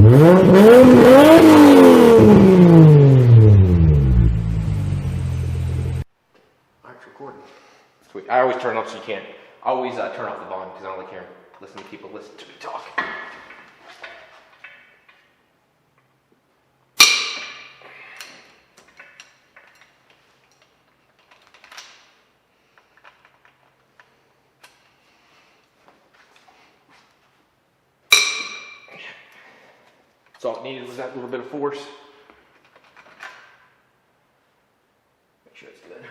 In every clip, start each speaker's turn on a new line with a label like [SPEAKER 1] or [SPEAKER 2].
[SPEAKER 1] Recording. Sweet. I always turn it off so you can't. I always turn off the volume because I don't like hearing, listening to people listen to me talk. That's all it needed was that little bit of force. Make sure it's good.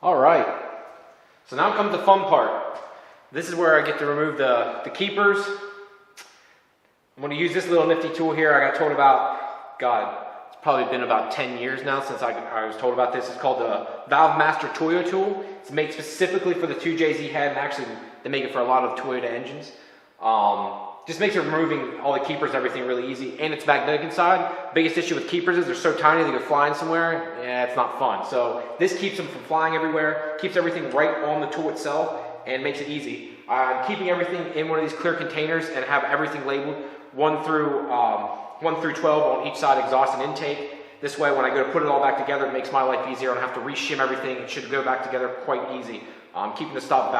[SPEAKER 1] Alright, so now comes the fun part. This is where I get to remove the keepers. I'm going to use this little nifty tool here I got told about, God, it's probably been about 10 years now since I was told about this. It's called the Valve Master Toyo tool. It's made specifically for the 2JZ head, and actually they make it for a lot of Toyota engines. Just makes it removing all the keepers and everything really easy, and it's magnetic inside. Biggest issue with keepers is they're so tiny they go flying somewhere. Yeah, it's not fun. So this keeps them from flying everywhere, keeps everything right on the tool itself, and makes it easy. I'm keeping everything in one of these clear containers and have everything labeled 1 through 12 on each side, exhaust and intake. This way, when I go to put it all back together, it makes my life easier. I don't have to re-shim everything. It should go back together quite easy. I'm keeping the stop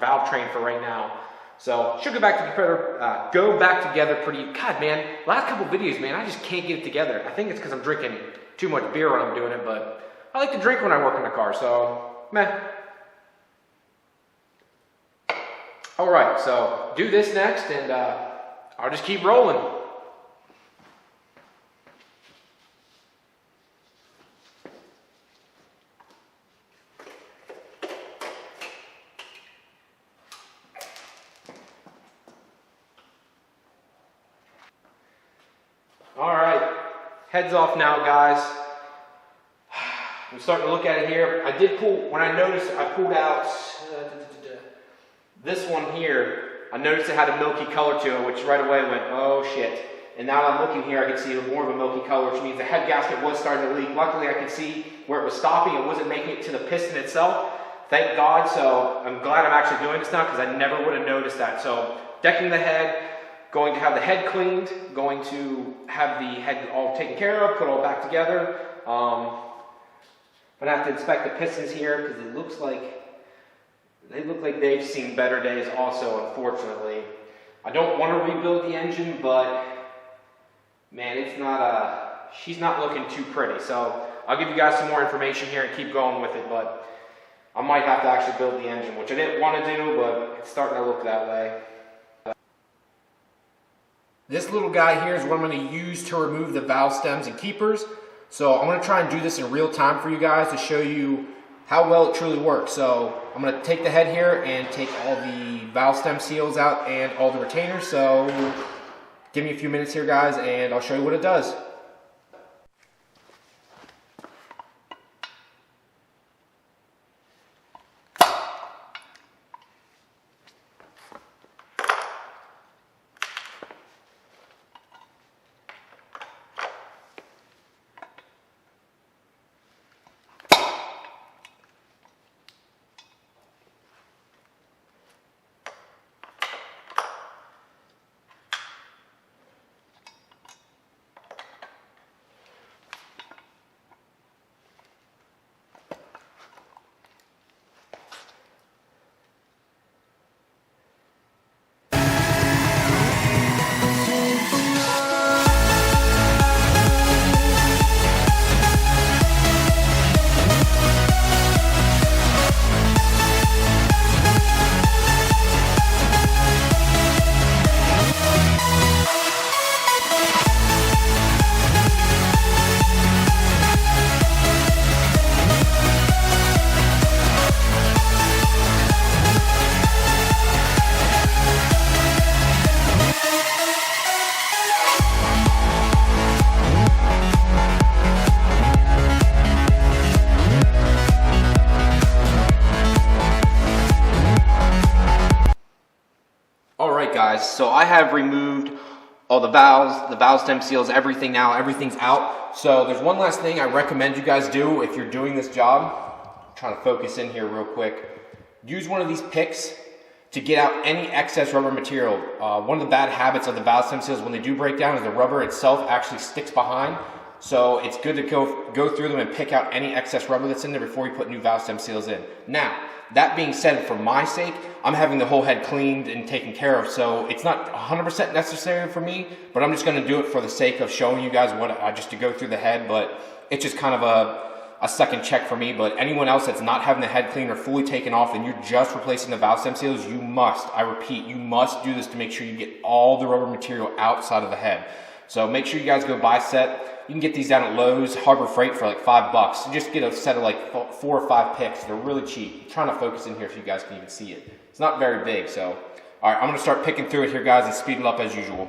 [SPEAKER 1] valve train for right now. So should go back together pretty. God, man, last couple videos, man, I just can't get it together. I think it's because I'm drinking too much beer when I'm doing it, but I like to drink when I work in the car, so meh. All right, so do this next, and I'll just keep rolling. All right, heads off now, guys. I'm starting to look at it here. I did pull, when I noticed, I pulled out this one here. I noticed it had a milky color to it, which right away went, oh shit. And now that I'm looking here, I can see more of a milky color, which means the head gasket was starting to leak. Luckily, I could see where it was stopping. It wasn't making it to the piston itself. Thank God, so I'm glad I'm actually doing this now because I never would have noticed that. So, decking the head, going to have the head cleaned, going to have the head all taken care of, put all back together. I'm going to have to inspect the pistons here because it looks like they look like they've seen better days also, unfortunately. I don't want to rebuild the engine, but man, it's not, she's not looking too pretty. So I'll give you guys some more information here and keep going with it, but I might have to actually build the engine, which I didn't want to do, but it's starting to look that way. This little guy here is what I'm going to use to remove the valve stems and keepers. So I'm going to try and do this in real time for you guys to show you how well it truly works. So I'm going to take the head here and take all the valve stem seals out and all the retainers. So give me a few minutes here, guys, and I'll show you what it does. so I have removed all the valve stem seals, everything now, everything's out. So there's one last thing I recommend you guys do if you're doing this job. I'm trying to focus in here real quick. Use one of these picks to get out any excess rubber material. One of the bad habits of the valve stem seals when they do break down is the rubber itself actually sticks behind. So it's good to go through them and pick out any excess rubber that's in there before you put new valve stem seals in. Now, that being said, for my sake, I'm having the whole head cleaned and taken care of, so it's not 100% necessary for me, but I'm just going to do it for the sake of showing you guys what just to go through the head, but it's just kind of a second check for me. But anyone else that's not having the head clean or fully taken off and you're just replacing the valve stem seals, you must, I repeat, you must do this to make sure you get all the rubber material outside of the head. So make sure you guys go buy a set. You can get these down at Lowe's, Harbor Freight for like $5. Just get a set of like 4 or 5 picks. They're really cheap. I'm trying to focus in here so you guys can even see it. It's not very big, so. All right, I'm gonna start picking through it here, guys, and speed it up as usual.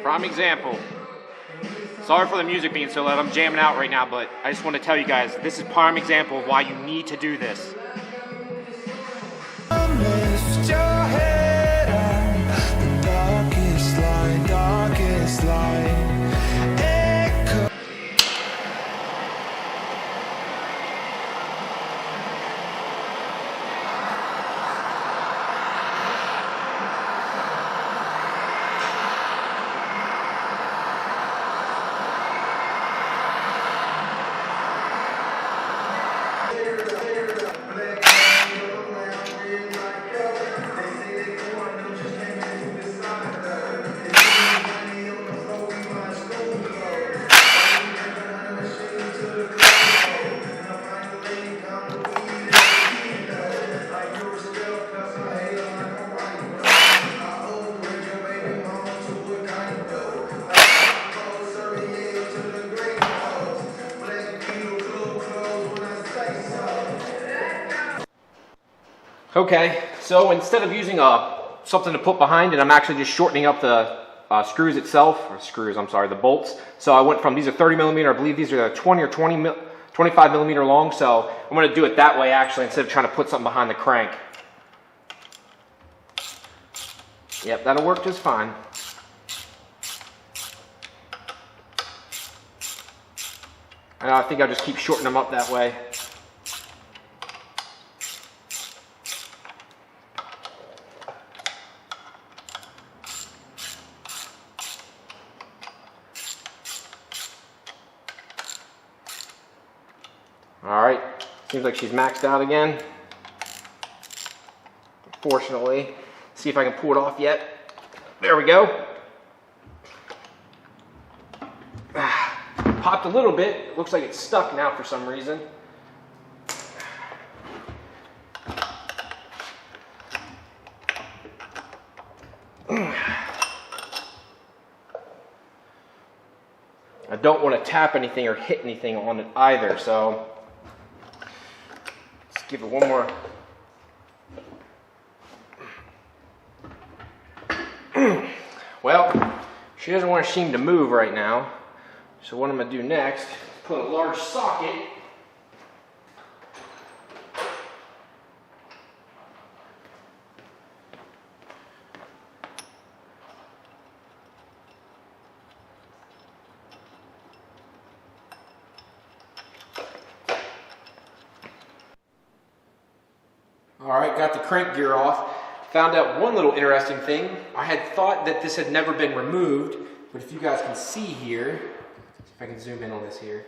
[SPEAKER 1] Prime example. Sorry for the music being so loud, I'm jamming out right now, but I just want to tell you guys, this is prime example of why you need to do this.
[SPEAKER 2] Lift your head up, the darkest line.
[SPEAKER 1] Okay, so instead of using something to put behind it, I'm actually just shortening up the screws itself, the bolts. So I went from, these are 30 millimeter, I believe these are 20 or 25 millimeter long, so I'm going to do it that way actually, instead of trying to put something behind the crank. Yep, that'll work just fine. And I think I'll just keep shortening them up that way. Alright, seems like she's maxed out again. Unfortunately. See if I can pull it off yet. There we go. Popped a little bit. It looks like it's stuck now for some reason. I don't want to tap anything or hit anything on it either, so let's give it one more. Well, she doesn't want to seem to move right now, so what I'm going to do next, put a large socket . Alright, got the crank gear off. Found out one little interesting thing. I had thought that this had never been removed, but if you guys can see here, see if I can zoom in on this here.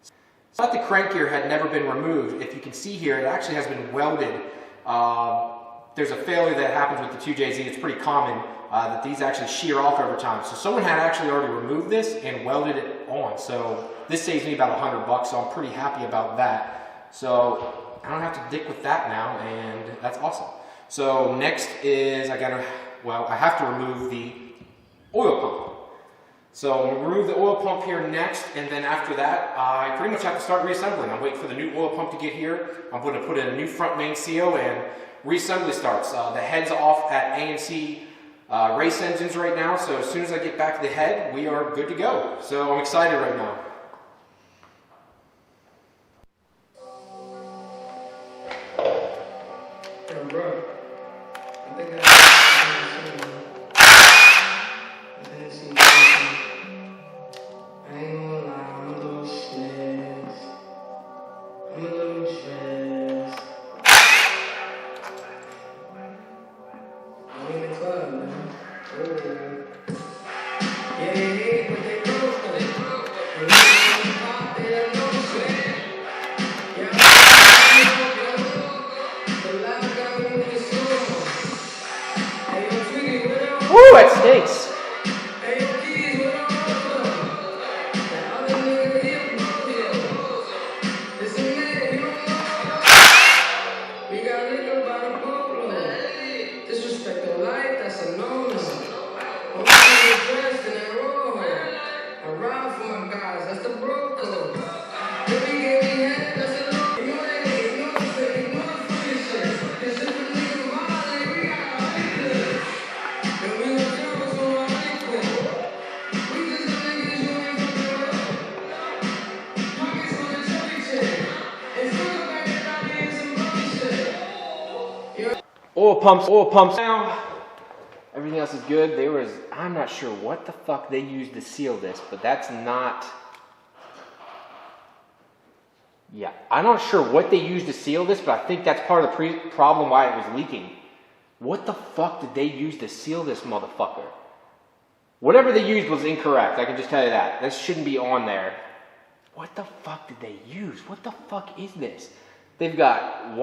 [SPEAKER 1] I thought the crank gear had never been removed. If you can see here, it actually has been welded. There's a failure that happens with the 2JZ. It's pretty common that these actually shear off over time. So someone had actually already removed this and welded it on. So this saves me about $100, so I'm pretty happy about that. So I don't have to dick with that now, and that's awesome. So next is I have to remove the oil pump. So we'll remove the oil pump here next, and then after that, I pretty much have to start reassembling. I'm waiting for the new oil pump to get here. I'm going to put in a new front main seal, and reassembly starts. The head's off at A&C race engines right now, so as soon as I get back to the head, we are good to go. So I'm excited right now.
[SPEAKER 3] Bro, I think I ain't gonna lie, I'm a little stressed. I'm in the club, man. Yeah, but they broke for it. And we in the pop, they don't know shit. Yeah, the loud guy in the store. Hey, yo, Tweety, what up?
[SPEAKER 1] Woo, that stinks.
[SPEAKER 3] Hey, yo, Keys, what up? That other nigga here, this is man, you don't know. We got liquor by the boatload. Disrespect the life, that's a no-no. I'm already dressed in that roll. I ride for my guys, that's the bro code. If he gave me head, that's a no. You know that nigga, you know what I'm saying, you know the funny shit. Cause if a nigga violate, we got a liquor. And we gon' tell what's on our liquor. We just the niggas you ain't fucking with. Pockets on the chubby chick. And still back that I did some bullshit.
[SPEAKER 1] Oil pumps now. Everything else is good. I'm not sure what the fuck they used to seal this, but that's not. Yeah, I'm not sure what they used to seal this, but I think that's part of the problem why it was leaking. What the fuck did they use to seal this motherfucker? Whatever they used was incorrect, I can just tell you that. This shouldn't be on there. What the fuck did they use? What the fuck is this? They've got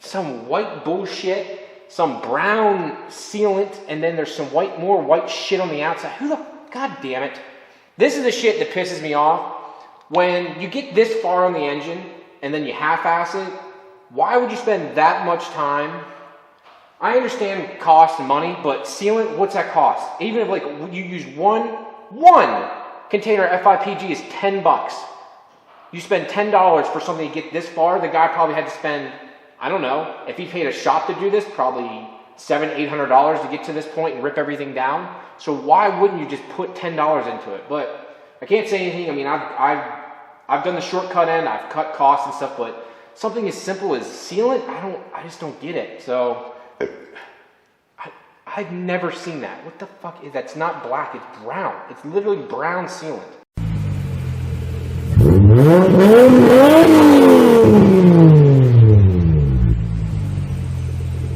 [SPEAKER 1] some white bullshit, some brown sealant, and then there's some more white shit on the outside. God damn it. This is the shit that pisses me off. When you get this far on the engine, and then you half-ass it, why would you spend that much time? I understand cost and money, but sealant, what's that cost? Even if like you use one container of FIPG is $10. You spend $10 for something to get this far, the guy probably had to spend, I don't know, if he paid a shop to do this, probably $700-800 to get to this point and rip everything down. So why wouldn't you just put $10 into it? But I can't say anything. I mean, I've done the shortcut end, I've cut costs and stuff, but something as simple as sealant, I just don't get it. So I've never seen that. What the fuck is that's not black, it's brown. It's literally brown sealant.